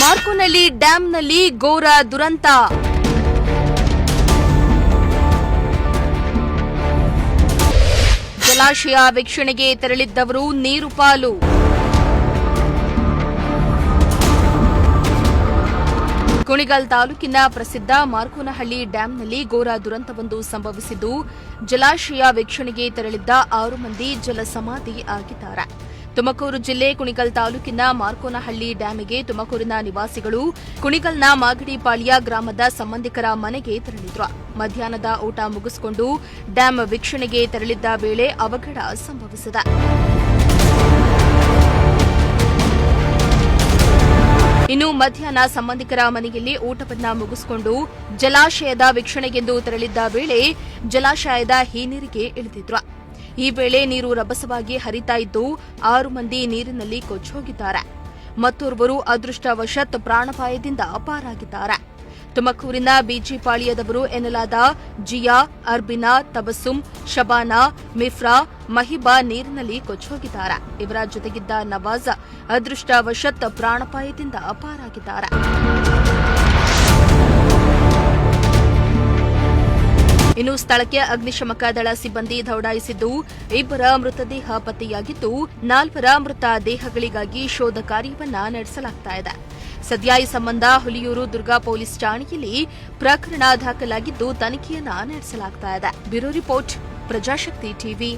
ಮಾರ್ಕೋನಹಳ್ಳಿ ಡ್ಯಾಂನಲ್ಲಿ ಘೋರ ದುರಂತ. ಜಲಾಶಯ ವೀಕ್ಷಣೆಗೆ ತೆರಳಿದ್ದವರು ನೀರು ಪಾಲು. ಕುಣಿಗಲ್ ತಾಲೂಕಿನ ಪ್ರಸಿದ್ಧ ಮಾರ್ಕೋನಹಳ್ಳಿ ಡ್ಯಾಂನಲ್ಲಿ ಘೋರ ದುರಂತವೊಂದು ಸಂಭವಿಸಿದ್ದು, ಜಲಾಶಯ ವೀಕ್ಷಣೆಗೆ ತೆರಳಿದ್ದ 6 ಮಂದಿ ಜಲಸಮಾಧಿ ಆಗಿದ್ದಾರೆ. ತುಮಕೂರು ಜಿಲ್ಲೆ ಕುಣಿಗಲ್ ತಾಲೂಕಿನ ಮಾರ್ಕೋನಹಳ್ಳಿ ಡ್ಯಾಂಗೆ ತುಮಕೂರಿನ ನಿವಾಸಿಗಳು ಕುಣಿಗಲ್ನ ಮಾಗಡಿಪಾಳ್ಯ ಗ್ರಾಮದ ಸಂಬಂಧಿಕರ ಮನೆಗೆ ತೆರಳಿದ್ರು. ಮಧ್ಯಾಹ್ನದ ಊಟ ಮುಗಿಸಿಕೊಂಡು ಡ್ಯಾಂ ವೀಕ್ಷಣೆಗೆ ತೆರಳಿದ್ದ ವೇಳೆ ಅವಘಡ ಸಂಭವಿಸಿದೆ. ಇನ್ನು ಮಧ್ಯಾಹ್ನ ಸಂಬಂಧಿಕರ ಮನೆಯಲ್ಲಿ ಊಟವನ್ನ ಮುಗಿಸಿಕೊಂಡು ಜಲಾಶಯದ ವೀಕ್ಷಣೆಗೆಂದು ತೆರಳಿದ್ದ ವೇಳೆ ಜಲಾಶಯದ ಹಿನ್ನೀರಿಗೆ ಇಳಿದಿದ್ರು. ಈ ವೇಳೆ ನೀರು ರಭಸವಾಗಿ ಹರಿತಾ ಇದ್ದು 6 ಮಂದಿ ನೀರಿನಲ್ಲಿ ಕೊಚ್ಚೋಗಿದ್ದಾರೆ. ಮತ್ತೋರ್ವರು ಅದೃಷ್ಟವಶಾತ್ ಪ್ರಾಣಾಪಾಯದಿಂದ ಪಾರಾಗಿದ್ದಾರೆ. ತುಮಕೂರಿನ ಬಿಜಿಪಾಳ್ಯದವರು ಎನ್ನಲಾದ ಜಿಯಾ, ಅರ್ಬಿನಾ, ತಬಸುಮ್, ಶಬಾನಾ, ಮಿಫ್ರಾ, ಮಹಿಬಾ ನೀರಿನಲ್ಲಿ ಕೊಚ್ಚೋಗಿದ್ದಾರೆ. ಇವರ ಜೊತೆಗಿದ್ದ ನವಾಜ್ ಅದೃಷ್ಟವಶಾತ್ ಪ್ರಾಣಾಪಾಯದಿಂದ ಪಾರಾಗಿದ್ದಾರೆ. ಇನ್ನು ಸ್ಥಳಕ್ಕೆ ಅಗ್ನಿಶಮಕ ದಳ ಸಿಬ್ಬಂದಿ ದೌಡಾಯಿಸಿದ್ದು 2 ಮೃತದೇಹ ಪತ್ತೆಯಾಗಿದ್ದು 4 ಮೃತ ದೇಹಗಳಿಗಾಗಿ ಶೋಧ ಕಾರ್ಯವನ್ನ ನಡೆಸಲಾಗುತ್ತಿದೆ. ಸದ್ಯ ಈ ಸಂಬಂಧ ಹುಲಿಯೂರು ದುರ್ಗಾ ಪೊಲೀಸ್ ಠಾಣೆಯಲ್ಲಿ ಪ್ರಕರಣ ದಾಖಲಾಗಿದ್ದು ತನಿಖೆಯನ್ನ ನಡೆಸಲಾಗುತ್ತಿದೆ. Bureau report, Prajashakti TV.